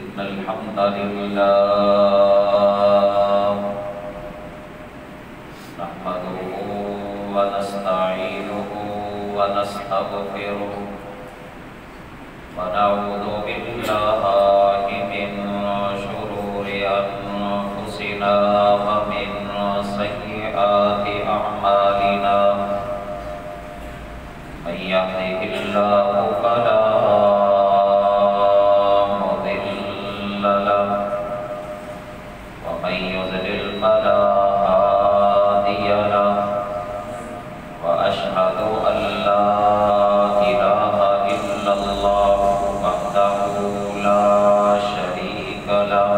إن الحمد لله نحمده ونستعينه ونستغفره ونعوذ بالله من شرور أنفسنا ومن سيئات أعمالنا من يهده الله فلا مضل له ومن يضلل فلا هادي له وأشهد أن لا إله إلا الله وحده لا شريك له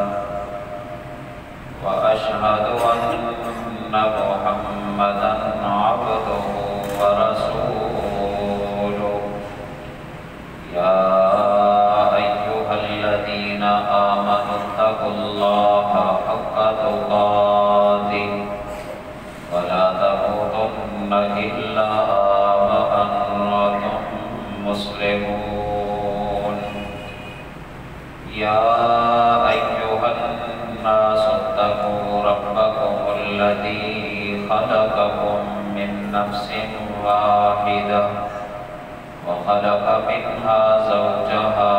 وأشهد أن محمدا عبده ورسوله يا أيها الذين آمنوا اتقوا الله حق تقاته ولا تموتن إلا وأنتم مسلمون يا أيها الناس اتقوا ربكم الذي خلقكم من نفس واحدة وخلق منها زوجها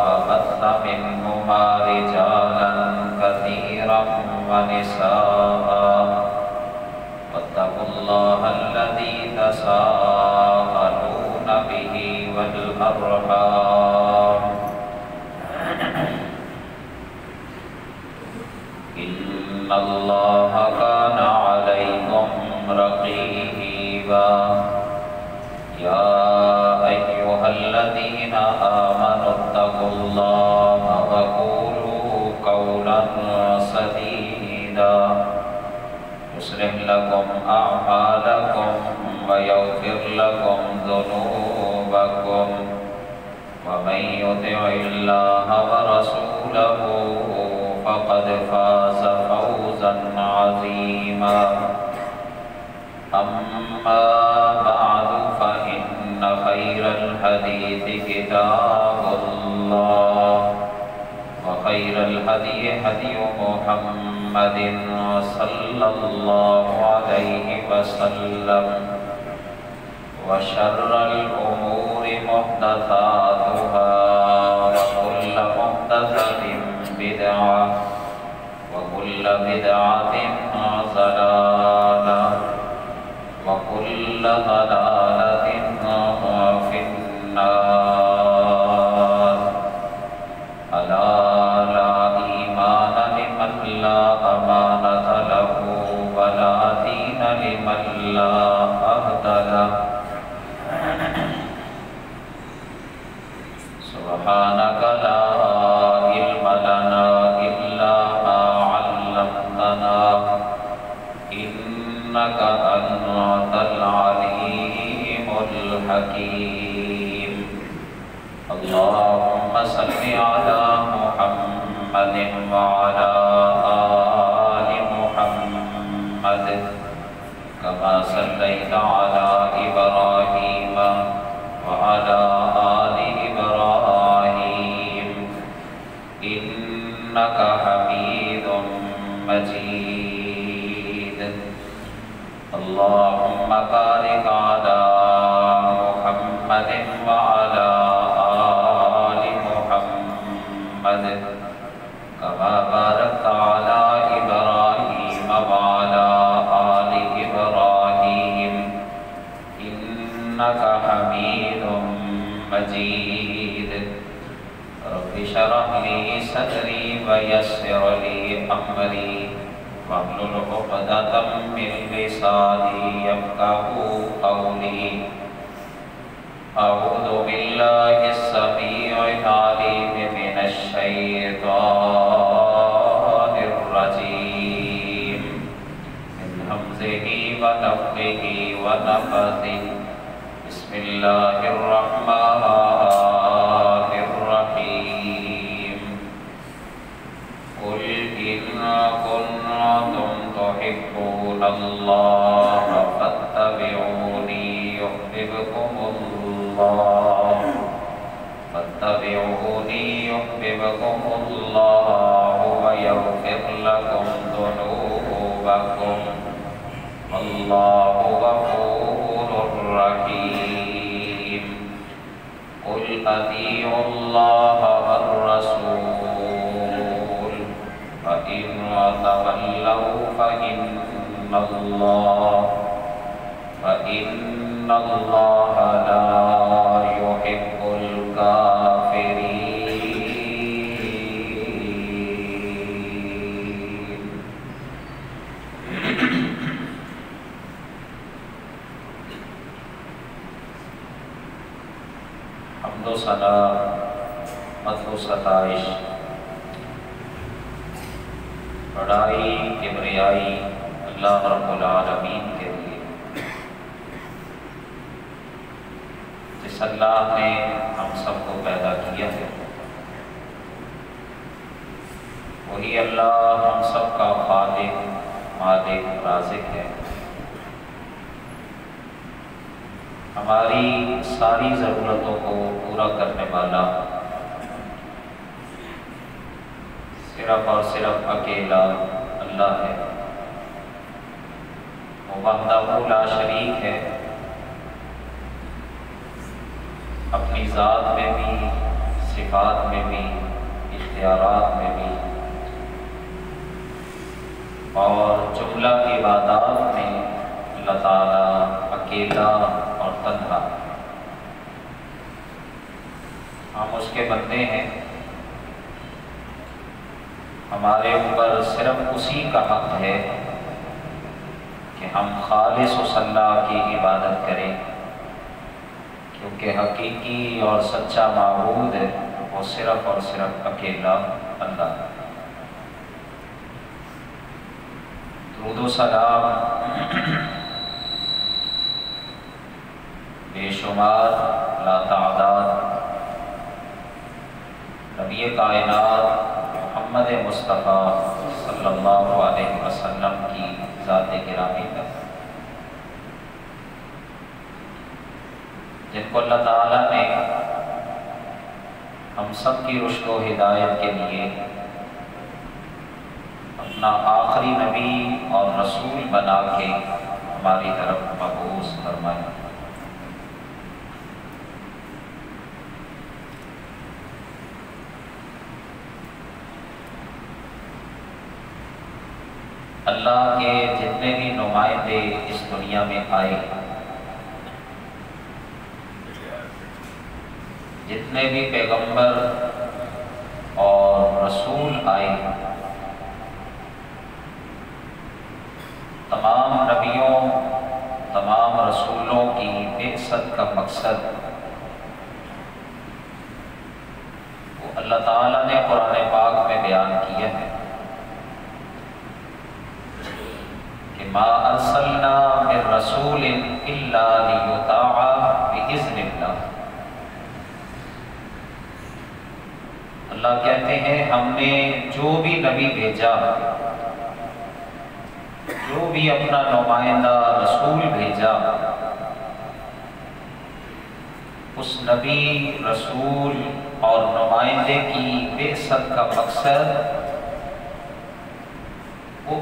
وبث منهما رجالا كثيرا ونساء واتقوا الله الذي تساءلون به والأرحام إن الله كان عليكم رقيبا يا أيها الذين آمنوا اتقوا الله وقولوا قولا سديدا يصلح لكم أعمالكم ويغفر لكم ذنوبكم ومن يطع الله ورسوله فقد فاز فوزا عظيما أما بعد فإن خير الحديث كتاب الله وخير الهدي هدي محمد صلى الله عليه وسلم وشر الأمور محدثاتها وكل محدثة بدعة وكل بدعة ضلالة وكل ضلالة في النار ألا لا إيمان لمن لا أمانة له ولا دين لمن لا عهد له سبحانك لا علم لنا إلا ما علمتنا إنك أنت العليم الحكيم اللهم صل على محمد وعلى آل محمد كما صليت على إبراهيم وعلى آل إبراهيم إنك حميد مجيد اللهم بارك على محمد وعلى آل محمد كما باركت على إبراهيم وعلى آل إبراهيم إنك حميد مجيد رب اشرح لي صدري ويسر لي أمري واحلل عقدة من لساني يفقهوا قولي أعوذ بالله السميع العليم من الشيطان الرجيم من همزه ونفخه ونفثه بسم الله الرحمن الرحيم قل إن كنتم تحبون الله فاتبعوني يحببكم الله فاتبعوني يحببكم الله ويغفر لكم ذنوبكم والله غفور رحيم قل أطيعوا الله والرسول فإن تولوا فإن الله لا يحب الكافرين. حمد و ثنا، مدح و ستائش، بڑائی کبریائی اللہ رب العالمین کے لیے، جس اللہ نے ہم سب کو پیدا کیا ہے، وہی اللہ ہم سب کا خالق، مالک، رازق ہے، ہماری ساری ضرورتوں کو پورا کرنے والا صرف اور صرف اکیلا اللہ ہے، وہ وحدہ لا شریک ہے، اپنی ذات میں بھی، صفات میں بھی، اختیارات میں بھی اور جملہ عبادات میں اللہ تعالیٰ اکیلا اور تنہا۔ ہم اس کے بندے ہیں، ہمارے اوپر صرف اسی کا حق ہے کہ ہم خالص اللہ کی عبادت کریں، کیونکہ حقیقی اور سچا معبود ہے وہ صرف اور صرف اکیلا اللہ ہے۔ درود و سلام بے شمار لا تعداد نبی کائنات محمد مصطفیٰ صلی اللہ علیہ وسلم کی ذات گرامی پر، جن کو اللہ تعالیٰ نے ہم سب کی رشد و ہدایت کے لیے اپنا آخری نبی اور رسول بنا کے ہماری طرف مبعوث فرمایا۔ اللہ کے جتنے بھی نمائندے اس دنیا میں آئے، جتنے بھی پیغمبر اور رسول آئے، تمام نبیوں، تمام رسولوں کی بعثت کا مقصد وہ اللہ تعالیٰ نے قرآن پاک میں بیان کیا ہے کہ ما ارسلنا من رسول الا لیطاع باذن اللہ۔ اللہ کہتے ہیں ہم نے جو بھی نبی بھیجا، جو بھی اپنا نمائندہ رسول بھیجا، اس نبی، رسول اور نمائندے کی بعثت کا مقصد وہ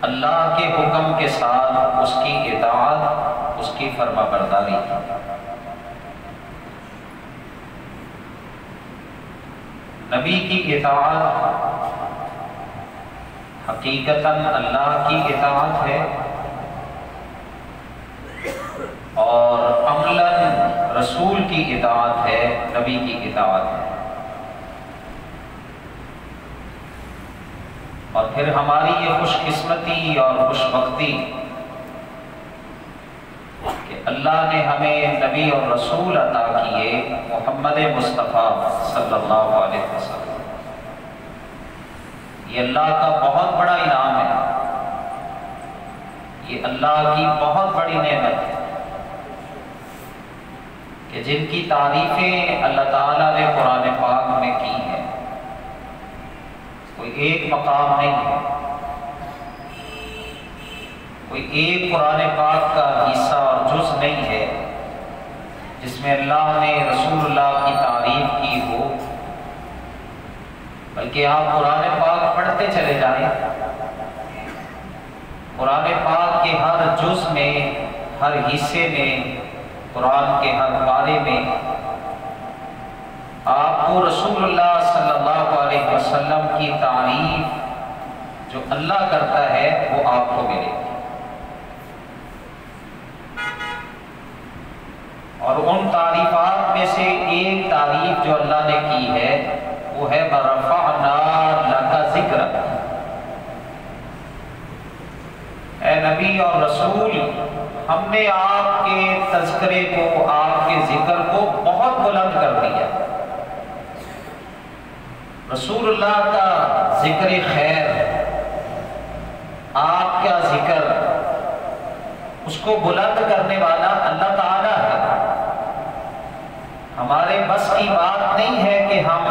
اللہ کے حکم کے ساتھ اس کی اطاعت، اس کی فرما برداری۔ نبی کی اطاعت حقیقتاً اللہ کی اطاعت ہے اور عملاً رسول کی اطاعت ہے، نبی کی اطاعت ہے۔ اور پھر ہماری یہ خوش قسمتی اور خوش بختی کہ اللہ نے ہمیں نبی اور رسول عطا کیے، محمد مصطفیٰ صلی اللہ علیہ وسلم۔ یہ اللہ کا بہت بڑا انعام ہے، یہ اللہ کی بہت بڑی نعمت ہے کہ جن کی تعریفیں اللہ تعالیٰ نے قرآن پاک میں کی ہیں۔ کوئی ایک مقام نہیں ہے، کوئی ایک قرآن پاک کا حصہ اور جز نہیں ہے جس میں اللہ نے رسول اللہ کی تعریف کی ہو، بلکہ آپ قرآن پاک پڑھتے چلے جائیں، قرآن پاک کے ہر جز میں، ہر حصے میں، قرآن کے ہر پارے میں آپ کو رسول اللہ صلی اللہ علیہ وسلم کی تعریف جو اللہ کرتا ہے وہ آپ کو ملے گی۔ اور ان تعریفات میں سے ایک تعریف جو اللہ نے کی ہے وہ ہے وَرَفَعْنَا لَكَ ذِكْرَكَ۔ اے نبی اور رسول، ہم نے آپ کے تذکرے کو، آپ کے ذکر کو بہت بلند کر دیا۔ رسول اللہ کا ذکر خیر، آپ کا ذکر، اس کو بلند کرنے والا اللہ تعالیٰ ہے۔ ہمارے بس کی بات نہیں ہے کہ ہم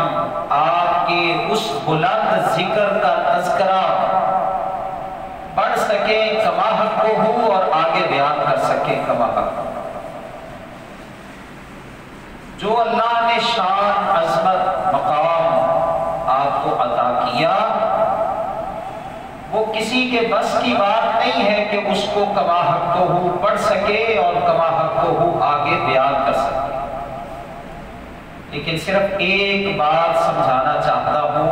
آپ کے اس بلند ذکر کا تذکرہ پڑھ سکیں کما حق کو ہو اور آگے بیان کر سکیں کما حق کو۔ جو اللہ نے شان، عظمت، مقام آپ کو عطا کیا، وہ کسی کے بس کی بات نہیں ہے کہ اس کو کما حق کو ہو پڑھ سکے اور کما حق کو ہو آگے بیان کر سکے۔ لیکن صرف ایک بات سمجھانا چاہتا ہوں،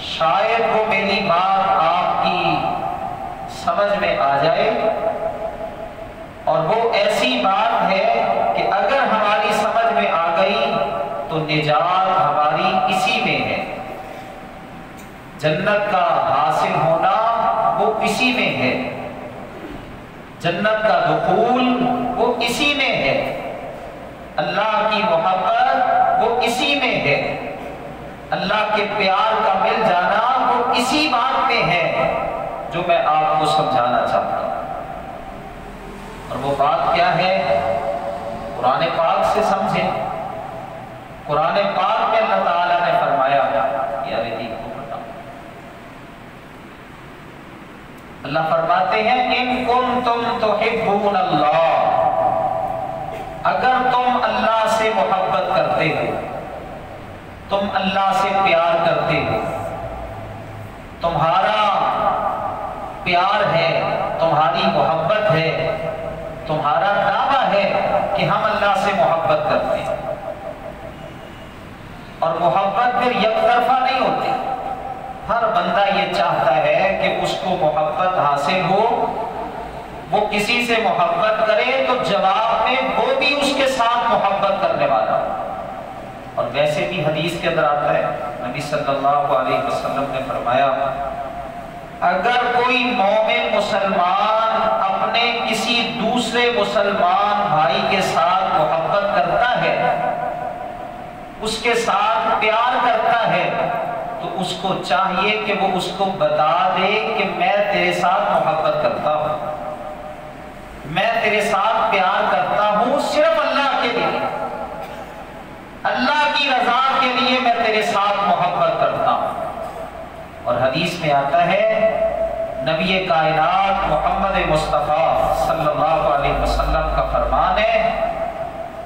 شاید وہ میری بات آپ کی سمجھ میں آ جائے، اور وہ ایسی بات ہے کہ اگر ہماری سمجھ میں آ گئی تو نجات ہماری اسی میں ہے، جنت کا حاصل ہونا وہ اسی میں ہے، جنت کا دخول وہ اسی میں ہے، اللہ کی محبت وہ اسی میں ہے، اللہ کے پیار کا مل جانا وہ اسی بات میں ہے جو میں آپ کو سمجھانا چاہتا ہوں۔ اور وہ بات کیا ہے؟ قرآن پاک سے سمجھیں۔ قرآن پاک میں اللہ تعالیٰ نے فرمایا، یا ردی کو بتاؤ، اللہ فرماتے ہیں ان کنتم تحبون اللہ، اگر تم اللہ سے محبت کرتے ہو، تم اللہ سے پیار کرتے ہو، تمہارا پیار ہے، تمہاری محبت ہے، تمہارا دعویٰ ہے کہ ہم اللہ سے محبت کرتے ہیں، اور محبت پھر یک طرفہ نہیں ہوتی، ہر بندہ یہ چاہتا ہے کہ اس کو محبت حاصل ہو، وہ کسی سے محبت کرے تو جواب میں وہ بھی اس کے ساتھ محبت کرنے والا ہو۔ اور ویسے بھی حدیث کے اندر آتا ہے، نبی صلی اللہ علیہ وسلم نے فرمایا، اگر کوئی مومن مسلمان اپنے کسی دوسرے مسلمان بھائی کے ساتھ محبت کرتا ہے، اس کے ساتھ پیار کرتا ہے، تو اس کو چاہیے کہ وہ اس کو بتا دے کہ میں تیرے ساتھ محبت کرتا ہوں، میں تیرے ساتھ پیار کرتا ہوں صرف اللہ کے لیے، اللہ کی رضا کے لیے میں تیرے ساتھ محبت کرتا ہوں۔ اور حدیث میں آتا ہے، نبی کائنات محمد مصطفیٰ صلی اللہ علیہ وسلم کا فرمان ہے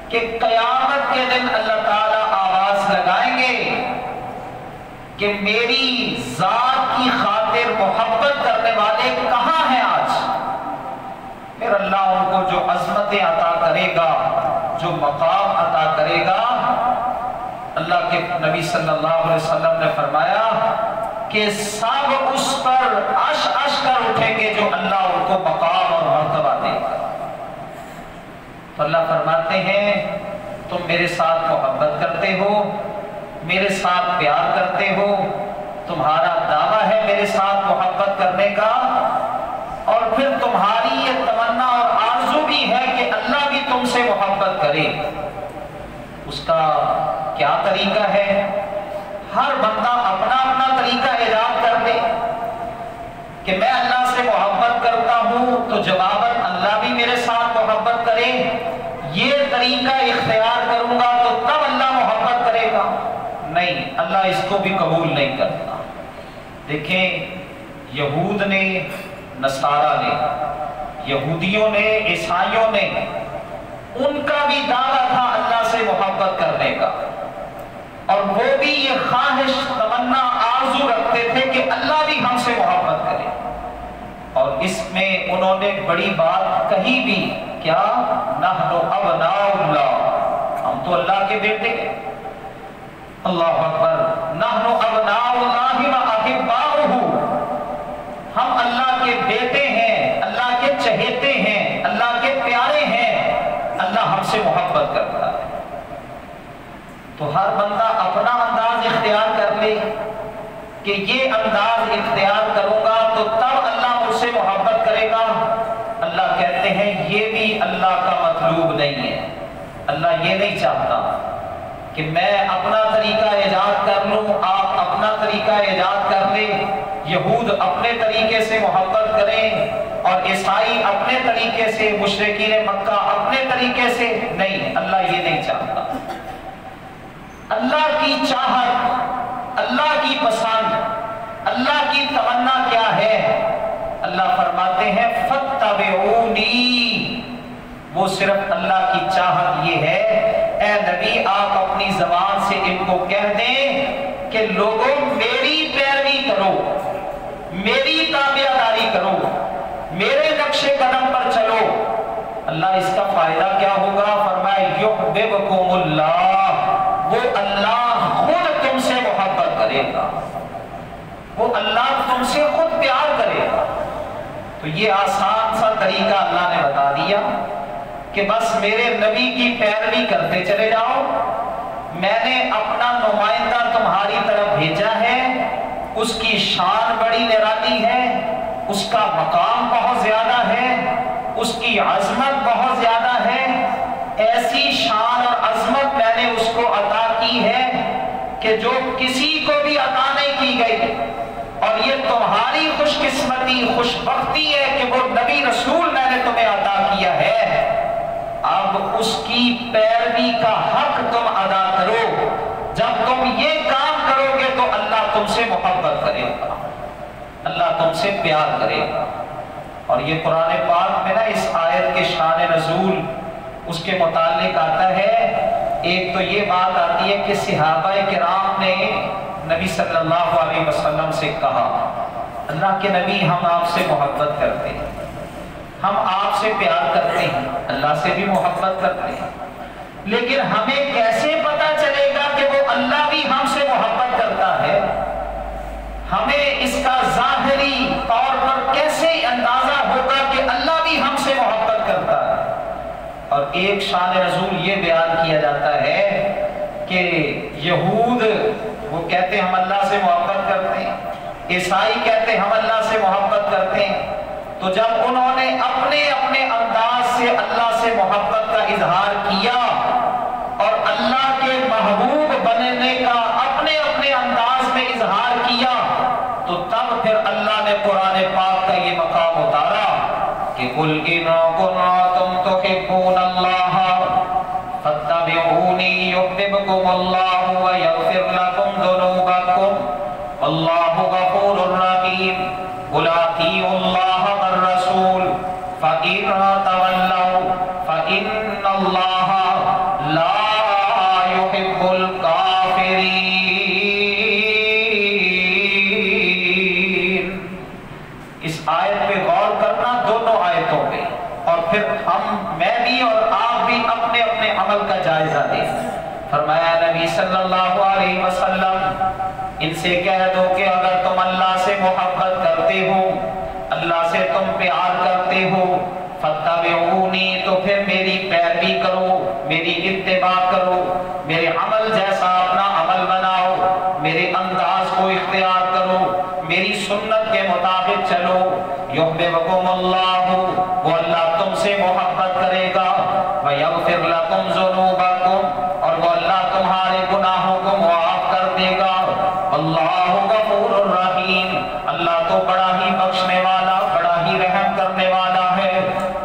کہ قیامت کے دن اللہ تعالیٰ آواز لگائیں گے کہ میری ذات کی خاطر محبت کرنے والے کہاں ہیں آج؟ پھر اللہ ان کو جو عظمتیں عطا کرے گا، جو مقام عطا کرے گا، اللہ کے نبی صلی اللہ علیہ وسلم نے فرمایا کہ سب اس پر عش عش کر اٹھیں گے جو اللہ ان کو مقام اور مرتبہ دے گا۔ تو اللہ فرماتے ہیں تم میرے ساتھ محبت کرتے ہو، میرے ساتھ پیار کرتے ہو، تمہارا دعویٰ ہے میرے ساتھ محبت کرنے کا، اور پھر تمہاری یہ تمنا اور آرزو بھی ہے کہ اللہ بھی تم سے محبت کرے۔ اس کا کیا طریقہ ہے؟ ہر بندہ اپنا اپنا طریقہ ایجاد کر دے کہ میں اللہ سے محبت کرتا ہوں تو جواباً اللہ بھی میرے ساتھ محبت کرے، یہ طریقہ اختیار کروں گا تو تب اللہ محبت کرے گا۔ نہیں، اللہ اس کو بھی قبول نہیں کرتا۔ دیکھیں، یہود نے، نصارہ نے، یہودیوں نے، عیسائیوں نے ان کا بھی دعویٰ تھا اللہ سے محبت کرنے کا، اور وہ بھی یہ خواہش تمنا آرزو رکھتے تھے کہ اللہ بھی ہم سے محبت کرے، اور اس میں انہوں نے بڑی بات کہی بھی، کیا؟ نحن ابناء اللہ، ہم تو اللہ کے بیٹے ہیں۔ اللہ اکبر، نحن ابناء اللہ و احباؤہ، ہم اللہ کے بیٹے ہیں، اللہ کے چہیتے ہیں، اللہ کے پیارے ہیں، اللہ ہم سے محبت کرتا ہے۔ تو ہر بندہ اپنا انداز اختیار کر لے کہ یہ انداز اختیار کروں گا تو تب اللہ مجھ سے محبت کرے گا۔ اللہ کہتے ہیں یہ بھی اللہ کا مطلوب نہیں ہے، اللہ یہ نہیں چاہتا کہ میں اپنا طریقہ ایجاد کر لوں، آپ اپنا طریقہ ایجاد کر لیں، یہود اپنے طریقے سے محبت کریں اور عیسائی اپنے طریقے سے، مشرکین مکہ اپنے طریقے سے، نہیں، اللہ یہ نہیں چاہتا۔ اللہ کی چاہت، اللہ کی پسند، اللہ کی تمنا کیا ہے؟ اللہ فرماتے ہیں فَاتَّبِعُونِي، وہ صرف اللہ کی چاہت یہ ہے، اے نبی آپ اپنی زبان سے ان کو کہہ دیں کہ لوگوں میری پیروی کرو، میری تابعداری کرو، میرے نقش قدم پر چلو۔ اللہ اس کا فائدہ کیا ہوگا؟ فرمائے یحببکم اللہ، وہ اللہ خود تم سے محبت کرے گا، وہ اللہ تم سے خود پیار کرے گا۔ تو یہ آسان سا طریقہ اللہ نے بتا دیا کہ بس میرے نبی کی پیروی کرتے چلے جاؤ، میں نے اپنا نمائندہ تمہاری طرف بھیجا ہے، اس کی شان بڑی نرالی ہے، اس کا مقام بہت زیادہ ہے، اس کی عظمت بہت زیادہ ہے، ایسی شان اور عظمت میں نے اس کو عطا کی ہے کہ جو کسی کو بھی عطا نہیں کی گئی، اور یہ تمہاری خوش قسمتی، خوش بختی ہے کہ وہ نبی رسول میں نے تمہیں عطا کیا ہے۔ اب اس کی پیروی کا حق تم ادا کرو، جب تم یہ کام کرو گے تو اللہ تم سے محبت کرے گا، اللہ تم سے پیار کرے گا۔ اور یہ قرآن پاک میں نا اس آیت کے شان نزول اس کے متعلق آتا ہے، ایک تو یہ بات آتی ہے کہ صحابہ کرام نے نبی صلی اللہ علیہ وسلم سے کہا، اللہ کے نبی ہم آپ سے محبت کرتے ہیں، ہم آپ سے پیار کرتے ہیں، اللہ سے بھی محبت کرتے ہیں، لیکن ہمیں کیسے پتا چلے گا کہ وہ اللہ بھی ہم سے محبت کرتا ہے؟ ہمیں اس کا ظاہری طور پر کیسے اندازہ ہوگا کہ اللہ بھی ہم سے محبت کرتا ہے؟ اور ایک شان نزول یہ بیان کیا جاتا ہے کہ یہود وہ کہتے ہم اللہ سے محبت کرتے ہیں، عیسائی کہتے ہم اللہ سے محبت کرتے ہیں، تو جب انہوں نے اپنے اپنے انداز سے اللہ سے محبت کا اظہار کیا اور اللہ کے محبوب بننے کا اپنے اپنے انداز میں اظہار کیا، تو تب پھر اللہ نے قرآن پاک کا یہ مقام اتارا کہ قُلْ إِن كُنتُمْ تُحِبُّونَ اللَّهَ فَاتَّبِعُونِي يُحْبِبْكُمُ اللَّهُ وَيَغْفِرْ لَكُمْ ذُنُوبَكُمْ وَاللَّهُ غَفُورٌ رَحِيمٌ قُلْ أَطِيعُوا اللَّهَ وَالرَّسُولَ فَإِن تَوَلَّوْا فَإِنَّ اللَّهَ لَا يُحِبُّ الْكَافِرِينَ۔ اس آیت پہ غور کرنا، دونوں آیتوں پہ، اور پھر میں بھی اور آپ بھی اپنے اپنے عمل کا جائزہ دیں۔ فرمایا نبی صلی اللہ علیہ وسلم ان سے کہہ دو کہ اگر تم اللہ سے محبت کرتے ہو، اللہ سے تم پیار کرتے ہو، فَاتَّبِعُونِي، تو پھر میری پیروی کرو، میری اتباع کرو، میرے عمل جیسا اپنا عمل بناؤ، میرے انداز کو اختیار کرو، میری سنت کے مطابق چلو، یحببکم اللہ، وہ اللہ تم سے محبت کرے گا، وَیَغْفِرْ لَكُمْ ذُنُوبَكُمْ، اور وہ اللہ تمہارے گناہوں کو معاف کر دے گا، اللہ غفور الرحیم، اللہ تو بڑا ہی بخشنے والا، بڑا ہی رحم کرنے والا ہے۔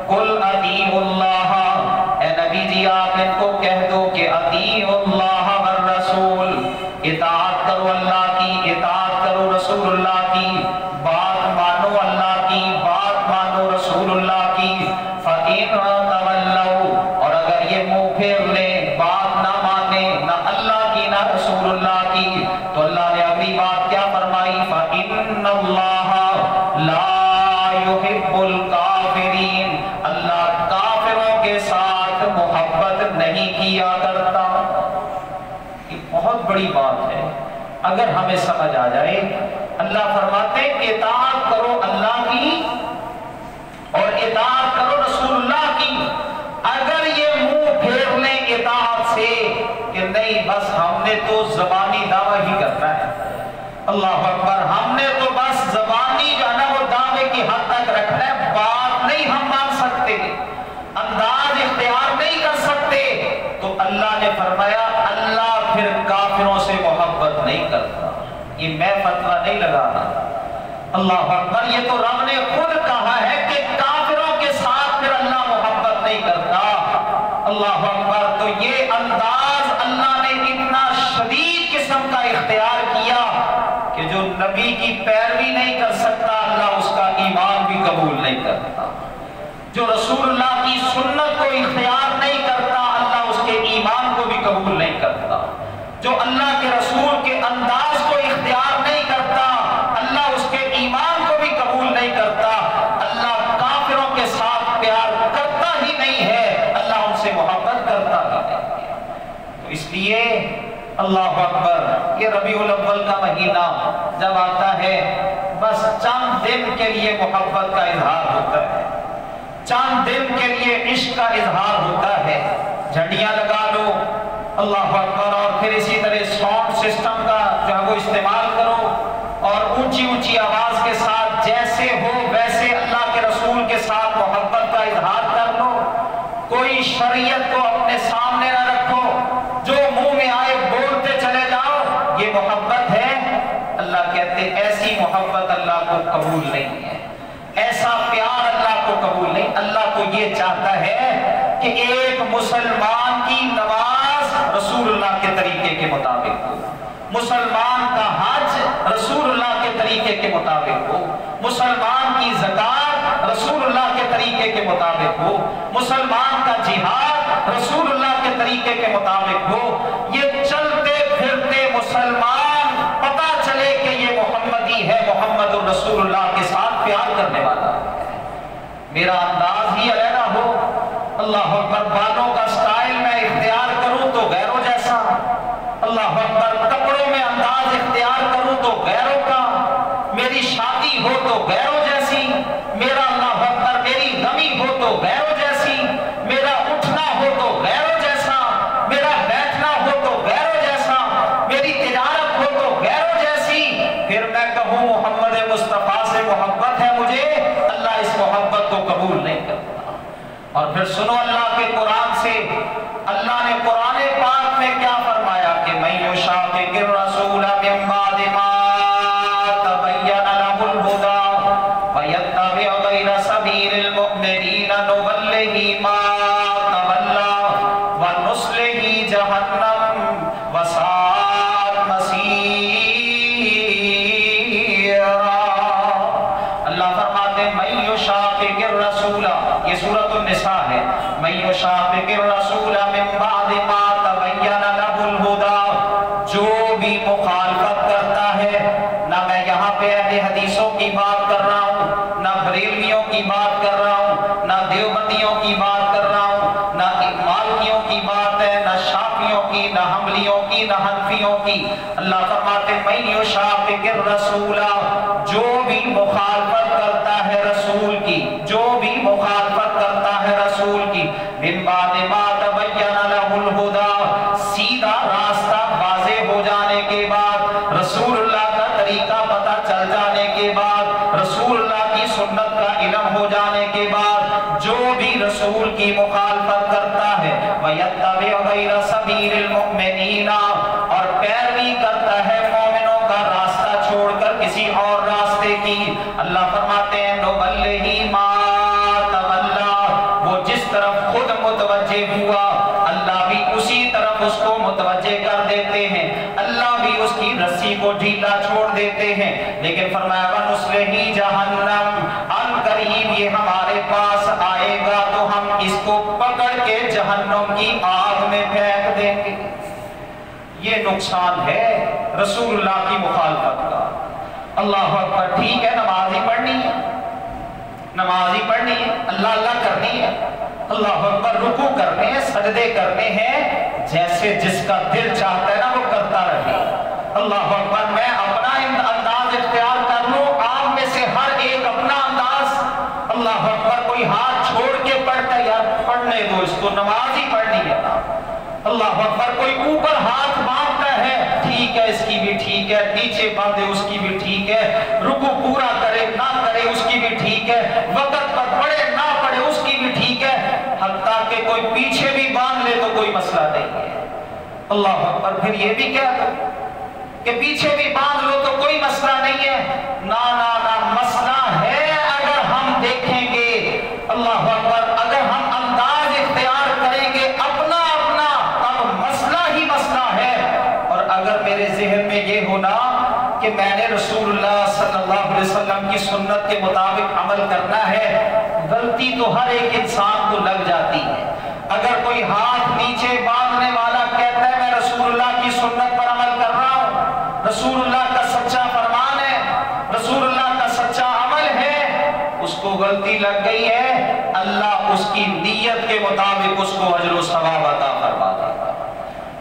قُلْ أَطِیعُوا اللَّهَ، اے نبی جی آپ ان کو کہہ دو کہ أَطِیعُوا اللَّهَ وَالرَّسُولَ، اطاعت کرو اللہ کی، اطاعت کرو رسول اللہ کی، بات مانو اللہ کی، بات مانو رسول اللہ کی۔ فَإِن تَوَلَّوْا، اور اگر رسول اللہ کی، تو اللہ نے اگلی بات کیا فرمائی؟ فَإِنَّ اللَّهَ لَا يُحِبُّ الْكَافِرِينَ، اللہ کافروں کے ساتھ محبت نہیں کیا کرتا۔ یہ بہت بڑی بات ہے، اگر ہمیں سمجھ آ جائے۔ اللہ فرماتے ہیں اطاعت کرو اللہ کی اور اطاعت کرو رسول اللہ کی۔ اگر یہ منہ پھیر لیں اطاعت سے کہ نہیں بس ہم نے تو زبانی دعویٰ ہی کرنا ہے، اللہ اکبر، ہم نے تو بس زبانی جو ہے نا وہ دعوے کی حد تک رکھنا ہے، بات نہیں ہم مان سکتے، انداز اختیار نہیں کر سکتے، تو اللہ نے فرمایا اللہ پھر کافروں سے محبت نہیں کرتا۔ یہ میں فتویٰ نہیں لگا رہا، اللہ اکبر، یہ تو رب نے خود کہا ہے کہ کافروں کے ساتھ پھر اللہ محبت نہیں کرتا۔ اللہ اکبر، تو یہ انداز اللہ نے اتنا شدید قسم کا اختیار کیا کہ جو نبی کی پیروی نہیں کر سکتا اللہ اس کا ایمان بھی قبول نہیں کرتا، جو رسول اللہ کی سنت کو اختیار نہیں کرتا اللہ اس کے ایمان کو بھی قبول نہیں کرتا، جو اللہ کے رسول کے انداز کو اختیار نہیں کرتا اللہ اس کے ایمان کو بھی قبول نہیں کرتا۔ اللہ کافروں کے ساتھ پیار کرتا ہی نہیں ہے، اللہ ان سے محبت کرتا ہی نہیں ہے۔ تو اس لیے اللہ اکبر، یہ ربیع الاول کا مہینہ جب آتا ہے بس چند دن کے لیے محبت کا اظہار ہوتا ہے، چند دن کے لیے عشق کا اظہار ہوتا ہے، جھنڈیاں لگا لو، اللہ اکبر، اور پھر اسی طرح ساؤنڈ سسٹم کا جو ہے وہ استعمال کرو اور اونچی اونچی آواز کے ساتھ جیسے ہو ویسے اللہ کے رسول کے ساتھ محبت کا اظہار کر لو، کوئی شریعت کو اپنے سامنے نہ رکھو، جو منہ میں آئے بولتے چلے جاؤ، یہ محبت ہے؟ اللہ کہتے ایسی محبت اللہ کو قبول نہیں ہے، ایسا پیار اللہ کو قبول نہیں۔ اللہ کو یہ چاہتا ہے کہ ایک مسلمان کی نماز رسول اللہ کے طریقے کے مطابق ہو، مسلمان کا حج رسول اللہ کے طریقے کے مطابق ہو، مسلمان کی زکات رسول اللہ کے طریقے کے مطابق ہو، مسلمان کا جہاد رسول اللہ کے طریقے کے مطابق ہو۔ یہ چلتے پھرتے مسلمان پتہ چلے کہ یہ محمدی ہے، محمد رسول اللہ کے ساتھ پیار کرنے والا ہے، میرا انداز ہی علیحدہ ہو، اللہ اکبر، بالوں کا سٹائل میں اختیار کروں تو غیروں جیسا، اللہ اکبر، کپڑوں میں انداز اختیار کروں تو غیروں کا، میری شادی ہو تو غیروں جیسی، میرا اللہ اکبر میری غمی ہو تو غیروں جیسی، میرا اٹھنا ہو تو غیروں جیسا، میرا بیٹھنا ہو تو غیروں جیسا، میری تجارت ہو تو غیروں جیسی، پھر میں کہوں محمد مصطفیٰ سے محبت ہے مجھے، اللہ اس محبت کو قبول نہیں کرتا۔ اور پھر سنو اللہ کے قرآن سے، اللہ نے قرآن پاک میں کیا فرمایا کہ مَن یُشَاقِقِ الرَّسُولَ مِن بَعْدِ مَا تَبَيَّنَ لَهُ الْهُدَىٰ وَيَتَّبِعْ غَيْرَ سَبِيلِ الْمُؤْمِنِينَ نُوَلِّهِ مَا تَوَلَّىٰ وَنُصْلِهِ جَهَنَّمَ وَسَاءَتْ مَصِيرًا۔ اللہ فرماتے ہیں مَن یُشَاقِقِ الرَّسُولَ، یہ سورۃ النساء ہے، مَن یُشَاقِقِ الرَّسُولَ مِن بَعْدِ مَا تَبَيَّنَ لَهُ الْهُدَىٰ، جو بھی مخالفت کرتا ہے، نہ میں یہاں پہ اہل حدیثوں کی بات کر رہا ہوں، نہ بریلویوں کی بات کر رہا ہوں، نہ دیوبندیوں کی بات کر رہا ہوں، نہ مالکیوں کی بات ہے، نہ شافعیوں کی، نہ حنبلیوں کی، نہ حنفیوں کی۔ اللہ فرماتے ہیں مَن یُشَاقِقِ الرَّسُولَ، جو بھی مخالفت کرتا ہے رسول کی، جو بھی مخالفت کرتا ہے رسول کی، مِن بَعْدِ مَا تَبَيَّنَ لَهُ الْهُدَىٰ، سیدھا راستہ واضح ہو جانے کے بعد، رسول اللہ کا طریقہ پتہ چل جانے کے بعد، رسول اللہ کی سنت کا علم ہو جانے کے بعد، جو بھی رسول کی مخالفت کرتا ہے وَيَتَّبِعْ غَيْرَ سَبِيلِ الْمُؤْمِنِينَ، اور پیروی کرتا ہے مومنوں کا راستہ چھوڑ کر کسی اور راستے کی، اللہ فرماتے ہیں نُوَلِّهِ مَا تَوَلَّىٰ، وہ جس طرف خود متوجہ ہوا اللہ بھی اسی طرف اس کو متوجہ کر دیتے ہیں، اللہ بھی اس کی رسی کو ڈھیلا چھوڑ دیتے ہیں۔ لیکن فرمایا وَنُصْلِهِ جَهَنَّمَ، ان قریب یہ ہمارے پاس آئے گا تو ہم اس کو پکڑ کے جہنم کی آگ میں پھینک دیں گے۔ یہ نقصان ہے رسول اللہ کی مخالفت کا۔ اللہ اکبر، ٹھیک ہے نماز ہی پڑھنی ہے، نماز ہی پڑھنی ہے، اللہ اللہ کرنی ہے، اللہ اکبر رکوع کرنے ہیں، سجدے کرنے ہیں، جیسے جس کا دل چاہتا ہے نا وہ کرتا رہے۔ اللہ اکبر، میں اپنا انداز اختیار کر لوں، آپ میں سے ہر ایک اپنا انداز۔ اللہ اکبر، کوئی ہاتھ چھوڑ کے پڑھتا ہے، یار پڑھنے دو اس کو، نماز ہی پڑھنی ہے نا۔ اللہ اکبر، کوئی اوپر ہاتھ باندھتا ہے، ٹھیک ہے اس کی بھی ٹھیک ہے، نیچے باندھے اس کی بھی ٹھیک ہے، رکوع پورا کرے نہ کرے اس کی بھی ٹھیک ہے، وقت پر پڑھے نہ پڑھے اس کی بھی ٹھیک ہے، حتیٰ کہ کوئی پیچھے بھی باندھ لے تو کوئی مسئلہ نہیں ہے۔ اللہ اکبر، پھر یہ بھی کہہ دو کہ پیچھے بھی باندھ لو تو کوئی مسئلہ نہیں ہے، نا نا نا، مسئلہ ہے اگر ہم دیکھیں گے۔ اللہ اکبر، اگر ہم انداز اختیار کریں گے اپنا اپنا تب مسئلہ ہی مسئلہ ہے۔ اور اگر میرے ذہن میں یہ ہونا کہ میں نے رسول اللہ صلی اللہ علیہ وسلم کی سنت کے مطابق عمل کرنا ہے، غلطی تو ہر ایک انسان کو لگ جاتی ہے۔ اگر کوئی ہاتھ نیچے باندھنے والا کہتا ہے میں رسول اللہ کی سنت پر عمل کر رہا ہوں، رسول اللہ کا سچا فرمان ہے، رسول اللہ کا سچا عمل ہے، اس کو غلطی لگ گئی ہے، اللہ اس کی نیت کے مطابق اس کو اجر و ثواب عطا فرما دے گا۔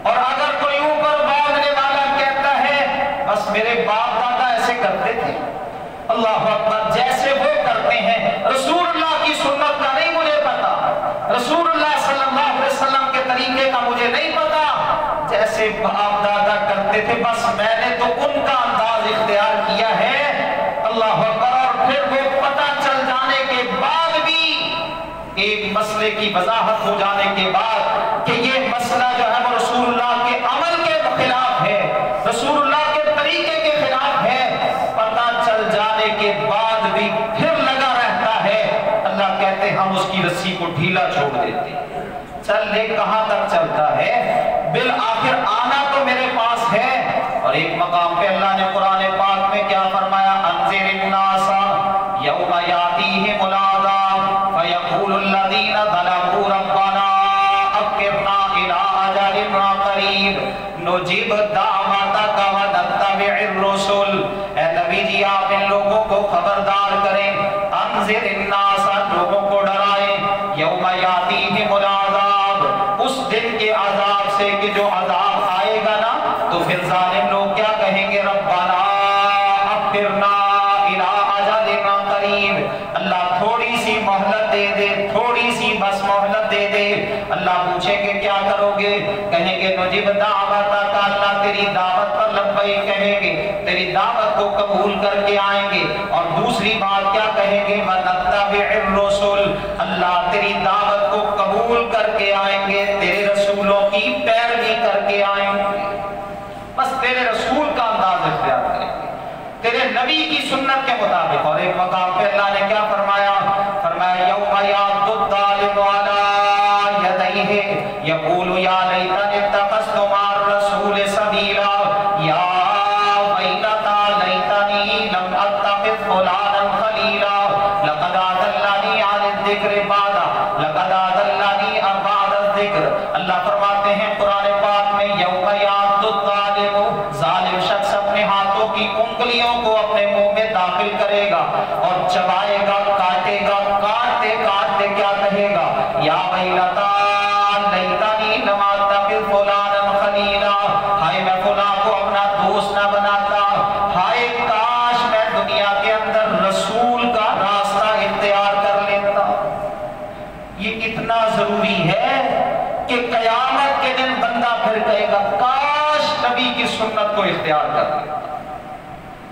اور اگر کوئی اوپر باندھنے والا کہتا ہے بس میرے باپ دادا ایسے کرتے تھے، اللہ اکبر، جیسے وہ کرتے ہیں، رسول اللہ کی سنت کا نہیں مجھے پتا، رسول اللہ صلی اللہ علیہ وسلم کے طریقے کا مجھے نہیں پتا، جیسے باپ دادا کرتے تھے بس میں نے تو ان کا انداز اختیار کیا ہے۔ اللہ اکبر، اور پھر وہ پتہ چل جانے کے بعد بھی ایک مسئلے کی وضاحت ہو جانے کے بعد کہ یہ مسئلہ جو ہے وہ رسول اللہ کے عمل کے خلاف ہے، رسول اللہ کے طریقے کے خلاف ہے، پتہ چل جانے کے بعد بھی پھر لگا رہتا ہے، اللہ کہتے ہیں ہم اس کی رسی کو ڈھیلا چھوڑ دیتے ہیں۔ چل لے کہاں تک چلتا ہے، بالآخر آنا تو میرے پاس ہے۔ اور ایک مقام پہ اللہ نے قرآن پاک میں کیا فرمایا، انذر الناس یوم یاتیہم العذاب فیقول الذین ظلموا ربنا اخرنا الی اجل قریب نجیب دعوتک ونتبع الرسل۔ اے نبی جی آپ ان لوگوں کو خبردار کریں، انذر الناس، لوگوں کو ڈرائیں، یوم یاتیہم العذاب، اس دن کے عذاب سے کہ جو عذاب آئے گا نا تو پھر ظالم لوگ کیا کہیں گے، ربنا اخرنا الی اجل قریب، اللہ تھوڑی سی مہلت دے دے، تھوڑی سی بس مہلت دے دے۔ اللہ پوچھیں گے کیا کرو گے، کہیں گے نجیب دعوتک، اللہ تیری دعوت پر لبیک کہیں گے، تیری دعوت کو قبول کر کے آئیں گے۔ اور دوسری بات کیا کہیں گے، ونتبع الرسل، اللہ تیری دعوت کو قبول کر کے آئیں گے، تیرے رسولوں کی پیروی کر کے آئیں گے، بس تیرے رسول کا انداز اختیار کریں گے، تیرے نبی کی سنت کے مطابق۔ اور ایک مقام پہ اللہ نے کیا فرمایا، فرمایا یوم یعض الظالم علی یدیہ یقول یا لیتنی اتخذت مع الرسول سبیلا یا ویلتی لیتنی لم اتخذ فلانا خلیلا لقد اضلنی عن الذکر بعد الذکر۔ اللہ فرماتے ہیں قرآن پاک میں، یوم یعض الظالم، ظالم شخص اپنے ہاتھوں کی انگلیوں کو اپنے منہ میں داخل کرے گا اور چبائے گا، کاٹے گا، کاٹتے کاٹتے کیا کہے گا، یا ویلتا لیتنی لم اتخذ فلانا خلیلا، ہائے میں فلاں کو اپنا دوست نہ بناتا، ہائے کاش میں دنیا کے اندر رسول کا راستہ اختیار کر لیتا۔ یہ کتنا ضروری ہے کہ قیامت کے دن بندہ پھر کہے گا کاش نبی کی سنت کو اختیار کر لیتا،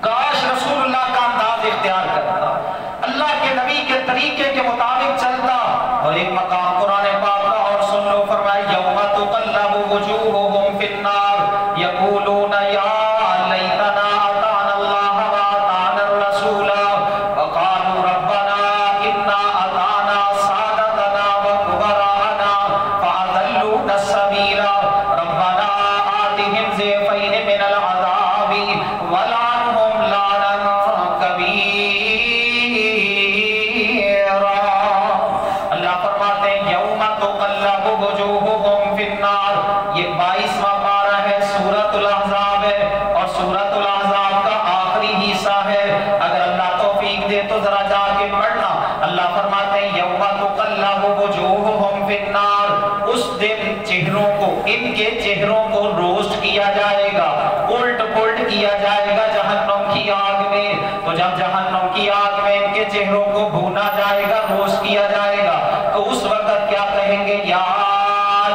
کاش رسول اللہ کا انداز اختیار کرتا، اللہ کے نبی کے طریقے کے مطابق چلتا۔ اور ایک مقام قرآن پاک کا اور سن لو، فرمائے یوم تقلب وجوہہم فی النار یقولون یا لیتنا اطعنا اللہ واطعنا الرسول وقالوا ربنا انا اطعنا سادتنا وکبراءنا فاضلونا السبیل ربنا آتہم ضعفین من العذاب ولعنہم لعنا کبیرا۔ اللہ فرماتے ہیں یوم تقلب وجوہہم فی النار، یہ 22واں پارہ ہے سورۃ ان کے چہروں کو روسٹ کیا جائے گا، الٹ پلٹ کیا جائے گا جہنم کی آگ میں۔ تو جب جہنم کی آگ میں ان کے چہروں کو بھونا جائے گا، روسٹ کیا جائے گا، تو اس وقت کیا کہیں گے؟ یا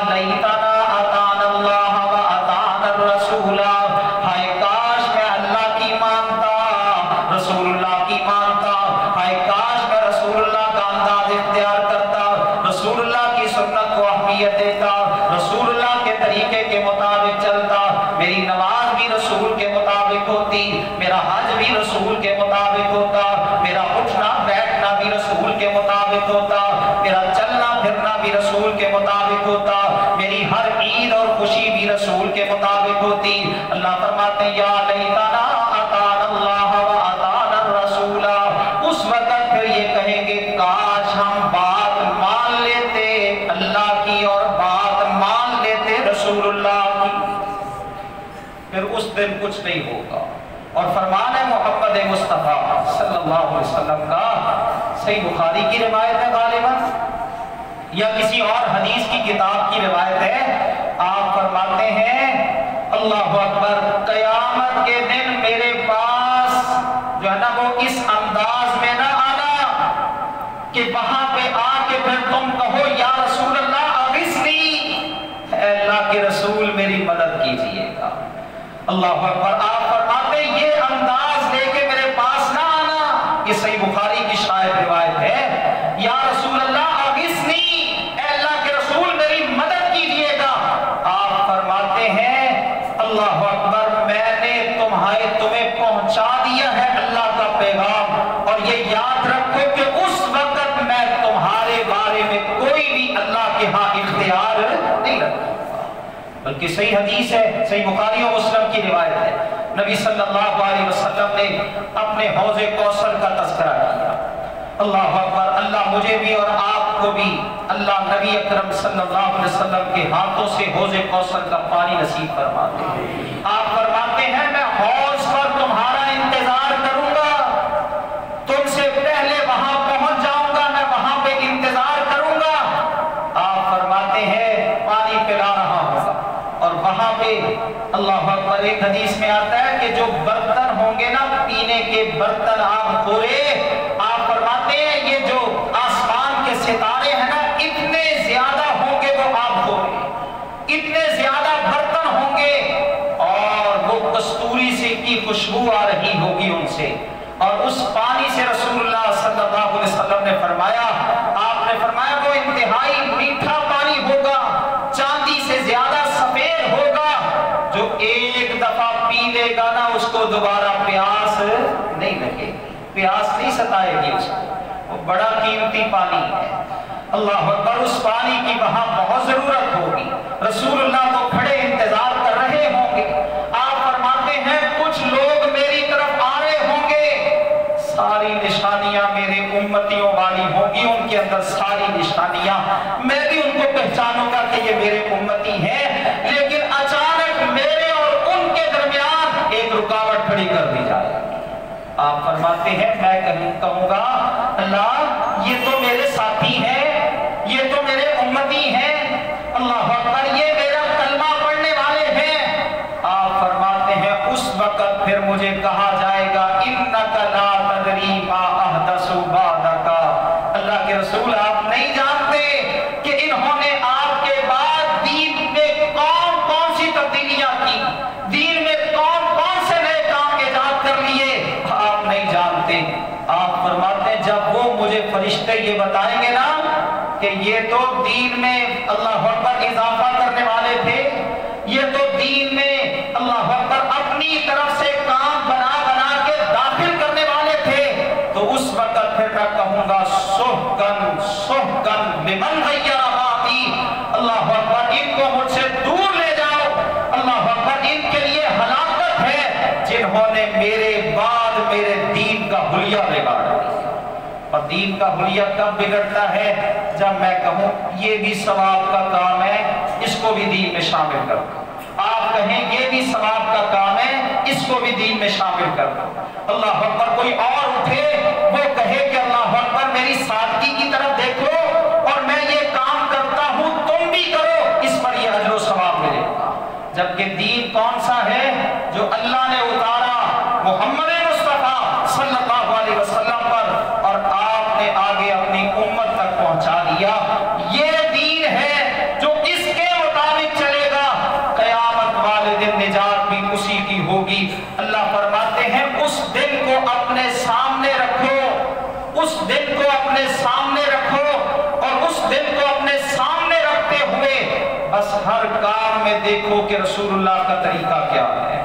لیتنا اطعنا اللہ و اطعنا الرسول، ہائے کاش میں اللہ کی مانتا، رسول اللہ کی مانتا، ہائے کاش میں رسول اللہ کا انداز اختیار کرتا، رسول اللہ کی سنت کو اہمیت دیتا، رسول اللہ کے طریقے کے مطابق چلتا، میری نماز بھی رسول کے مطابق ہوتی، میرا حج بھی رسول کے مطابق ہوتا، میرا اٹھنا بیٹھنا بھی رسول کے مطابق ہوتا، میرا چلنا پھرنا بھی رسول کے مطابق ہوتا، میری ہر عید اور خوشی بھی رسول کے مطابق ہوتی۔ اللہ فرماتے ہیں یا لیتنا اطعنا اللہ و اطعنا الرسول، اس وقت پھر یہ کہیں گے کاش ہم بات مان لیتے اللہ کی اور بات مان لیتے رسول اللہ کی۔ پھر اس دن کچھ نہیں ہوگا۔ اور فرمان ہے محمد مصطفیٰ صلی اللہ علیہ وسلم کا، صحیح بخاری کی روایت ہے غالباً یا کسی اور حدیث کی کتاب کی روایت ہے، آپ فرماتے ہیں اللہ اکبر، قیامت کے دن میرے پاس جو ہے نا وہ اس انداز میں نہ آنا کہ وہاں پہ آ کے پھر تم کہو یا رسول اللہ اغثنی، اے اللہ کے رسول میری مدد کیجئے گا۔ اللہ اکبر، آپ فرماتے ہیں یہ انداز لے کے میرے پاس نہ آنا، یہ صحیح بخاری کی شاید روایت ہے، یا رسول اللہ اغثنی، اے اللہ کے رسول میری مدد کیجئے گا۔ آپ فرماتے ہیں اللہ اکبر، میں نے تمہیں پہنچا دیا ہے اللہ کا پیغام، اور یہ یاد رکھو کہ اس وقت میں تمہارے بارے میں کوئی بھی اللہ کے ہاں اختیار نہیں رکھوں گا۔ بلکہ صحیح حدیث ہے، صحیح بخاری و مسلم کی روایت ہے، نبی صلی اللہ علیہ وسلم نے اپنے حوض کوثر کا تذکرہ کیا۔ اللہ اکبر، اللہ مجھے بھی اور آپ کو بھی اللہ نبی اکرم صلی اللہ علیہ وسلم کے ہاتھوں سے حوض کوثر کا پانی نصیب فرما دے۔ آپ فرماتے ہیں میں حوض پر تمہارا انتظار کروں گا، تم سے پہلے وہاں پہنچ جاؤں گا، میں وہاں پہ انتظار کروں گا۔ آپ فرماتے ہیں پانی پلا رہا ہوگا، اور وہاں پہ اللہ اکبر ایک حدیث میں آتا ہے کہ جو برتن ہوں گے نا پینے کے برتن آپ کھولے، آپ فرماتے ہیں یہ جو آسمان کے ستارے ہیں نا اتنے زیادہ ہوں گے وہ آپ کھولے، اتنے زیادہ برتن ہوں گے، اور وہ کستوری سے کی خوشبو آ رہی ہوگی ان سے، اور اس پانی سے رسول اللہ صلی اللہ علیہ وسلم نے فرمایا، آپ نے فرمایا وہ انتہائی میٹھا پانی ہوگا، چاندی سے زیادہ سفید ہوگا، جو ایک دفعہ پی لے گا نا اس کو دوبارہ پیاس نہیں لگے گی، پیاس نہیں ستائے گی اس کو، وہ بڑا قیمتی پانی ہے۔ اللہ اکبر، اس پانی کی وہاں بہت ضرورت ہوگی، رسول اللہ تو کھڑے انتظار کر رہے ہوں گے۔ آپ فرماتے ہیں کچھ لوگ میری طرف آ رہے ہوں گے، ساری نشانیاں میرے امتیوں والی ہوں گی، ان کے اندر ساری نشانیاں، میں بھی ان کو پہچانوں گا کہ یہ میرے امتی ہیں، لیکن اچانک میرے اور ان کے درمیان ایک رکاوٹ کھڑی کر دی جائے گی۔ آپ فرماتے ہیں میں کہوں گا اللہ یہ تو میرے ساتھی ہیں، یہ تو میرے امتی ہیں، اللہ اکبر یہ میرا کلمہ پڑھنے والے ہیں۔ آپ فرماتے ہیں اس وقت پھر مجھے کہا جائے گا انک لا تدری ما احدث بعدک، اللہ کے رسول آپ نہیں جانتے کہ انہوں نے آپ کے بعد دین میں کون کون سی تبدیلیاں کی، دین میں کون کون سے نئے کام ایجاد کر لیے، آپ نہیں جانتے۔ آپ فرماتے ہیں جب وہ مجھے فرشتے یہ بتائیں گے نا کہ یہ تو دین میں اللہ اکبر اضافہ کرنے والے تھے، یہ تو دین میں اللہ اکبر اپنی طرف سے کام بنا بنا کے داخل کرنے والے تھے، تو اس وقت پھر میں کہوں گا سحقن سحقن لمن غیر بابی، اللہ اکبر ان کو مجھ سے دور لے جاؤ، اللہ اکبر ان کے لیے ہلاکت ہے جنہوں نے میرے بعد میرے دین کا حلیہ بگاڑ دیا۔ اور دین کا حلیہ کب بگڑتا ہے؟ جب میں کہوں یہ بھی ثواب کا کام ہے، اس کو بھی دین میں شامل کر دو، آپ کہیں یہ بھی ثواب کا کام ہے، اس کو بھی دین میں شامل کر دو۔ اللہ اکبر، کوئی اور اٹھے وہ کہے کہ اللہ اکبر میری سادگی کی طرف دیکھو اور میں یہ کام کرتا ہوں تم بھی کرو، اس پر یہ اجر و ثواب ملے بلکہ دین کون سا ہے؟ جو اللہ نے اتارا محمد مصطفیٰ صلی اللہ علیہ وسلم پر اور آپ نے آگے اپنی امت تک پہنچا دیا۔ یہ دین ہے جو اس کے مطابق چلے گا، قیامت والے دن نجات بھی اسی کی ہوگی۔ اللہ فرماتے ہیں اس دن کو اپنے سامنے رکھو، اس دن کو اپنے سامنے رکھو، اور اس دن کو اپنے سامنے رکھتے ہوئے بس ہر کام میں دیکھو کہ رسول اللہ کا طریقہ کیا ہے،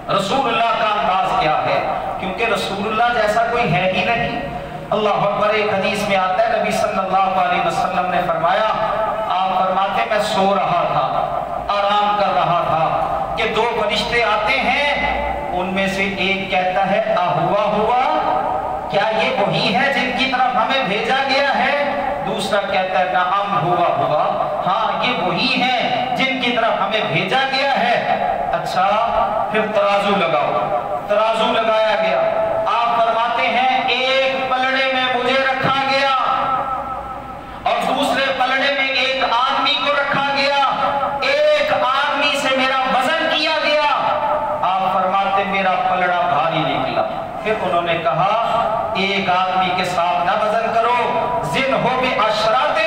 رسول اللہ کا انداز کیا ہے، کیونکہ رسول اللہ جیسا کوئی ہے ہی نہیں۔ اللہ اکبر۔ ایک حدیث میں آتا ہے نبی صلی اللہ علیہ وسلم نے فرمایا، آپ فرماتے میں سو رہا تھا، آرام کر رہا تھا کہ دو فرشتے آتے ہیں، ان میں سے ایک کہتا ہے ہوا ہوا، کیا یہ وہی ہے جن کی طرف ہمیں بھیجا گیا ہے؟ دوسرا کہتا ہے نعم ہوا ہوا، ہاں یہ وہی ہیں جن کی طرف ہمیں بھیجا گیا ہے۔ اچھا پھر ترازو لگاؤ، ترازو لگایا گیا۔ آپ فرماتے ہیں ایک پلڑے میں مجھے رکھا گیا اور دوسرے پلڑے میں ایک آدمی کو رکھا گیا، ایک آدمی سے میرا وزن کیا گیا۔ آپ فرماتے میرا پلڑا بھاری نکلا۔ پھر انہوں نے کہا ایک آدمی کے ساتھ نہ وزن کرو، زن ہو بے اشرات،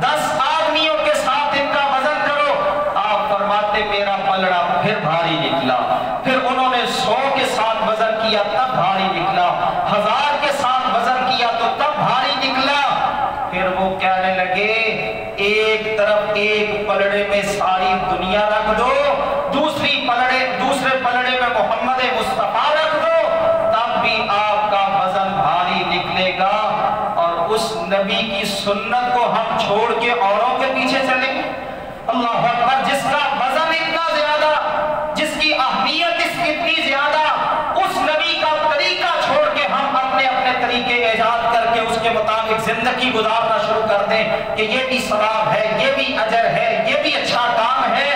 10 آدمیوں کے ساتھ ان کا وزن کرو۔ آپ فرماتے میرا پلڑا پھر بھاری نکلا۔ پھر انہوں نے 100 کے ساتھ وزن کیا تب بھاری نکلا، 1000 کے ساتھ وزن کیا تو تب بھاری نکلا۔ پھر وہ کہنے لگے ایک طرف ایک پلڑے میں ساری دنیا رکھ دو، دوسرے پلڑے میں محمد مصطفیٰ رکھ دو، تب بھی آپ کا وزن بھاری نکلے گا۔ اور اس نبی کی سنت کو ہم چھوڑ کے اوروں کے پیچھے چلیں گے؟ اللہ اکبر۔ جس کا وزن اتنا زیادہ، جس کی اہمیت اتنی زیادہ، اس نبی کا طریقہ چھوڑ کے ہم اپنے طریقے ایجاد کر کے اس کے مطابق زندگی گزارنا شروع کر دیں کہ یہ بھی ثواب ہے، یہ بھی اجر ہے، یہ بھی اچھا کام ہے۔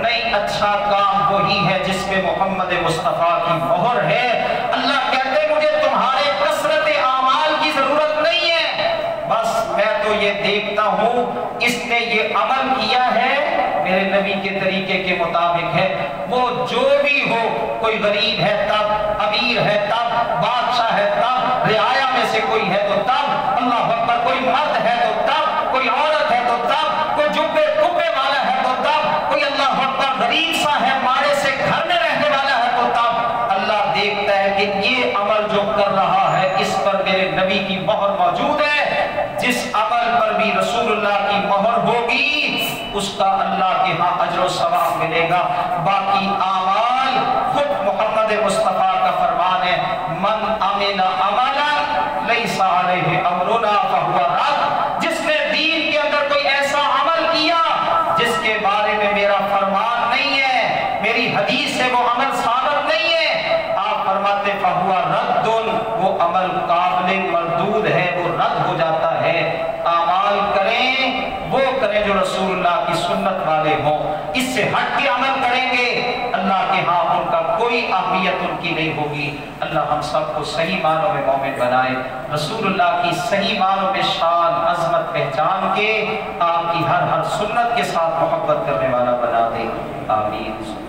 نہیں، اچھا کام وہی ہے جس پہ محمد مصطفیٰ کی مہر ہے۔ اللہ کہتے مجھے تمہارے کثرت اعمال کی ضرورت نہیں ہے، بس میں تو یہ دیکھتا ہوں اس نے یہ عمل کیا ہے میرے نبی کے طریقے کے مطابق ہے۔ وہ جو بھی ہو، کوئی غریب ہے تب، امیر ہے تب، بادشاہ ہے تب، رعایا میں سے کوئی ہے تو تب، اللہ اکبر، کوئی مرد ہے تو تب، کوئی عورت ہے تو تب، کوئی جبے کبے والا ہے تو تب، کوئی اللہ اکبر غریب سا ہے، مارے سے گھر میں رہنے والا ہے تو تب، اللہ دیکھتا ہے کہ یہ عمل جو کر رہا ہے اس پر میرے نبی کی مہر موجود ہے۔ جس عمل پر بھی رسول اللہ کی مہر ہوگی اس کا اللہ کے ہاں اجر و ثواب ملے گا۔ باقی اعمال خود محمد مصطفیٰ کا فرمان ہے، من عمل عملا لیس علیہ امرنا فہو رد۔ جس نے دین کے اندر کوئی ایسا عمل کیا جس کے بارے میں میرا فرمان نہیں ہے، میری حدیث سے وہ عمل ثابت نہیں ہے، آپ فرماتے فہو رد، وہ عمل قابل مردود ہے، وہ رد ہو جاتا ہے۔ اعمال کریں، وہ کریں جو رسول اللہ کی سنت والے ہوں، اس سے ہٹ کے عمل کریں گے اللہ کے ہاں ان کا کوئی اہمیت ان کی نہیں ہوگی۔ اللہ ہم سب کو صحیح معنوں میں مومن بنائے، رسول اللہ کی صحیح معنوں میں شان عظمت پہچان کے آپ کی ہر سنت کے ساتھ محبت کرنے والا بنا دے، آمین۔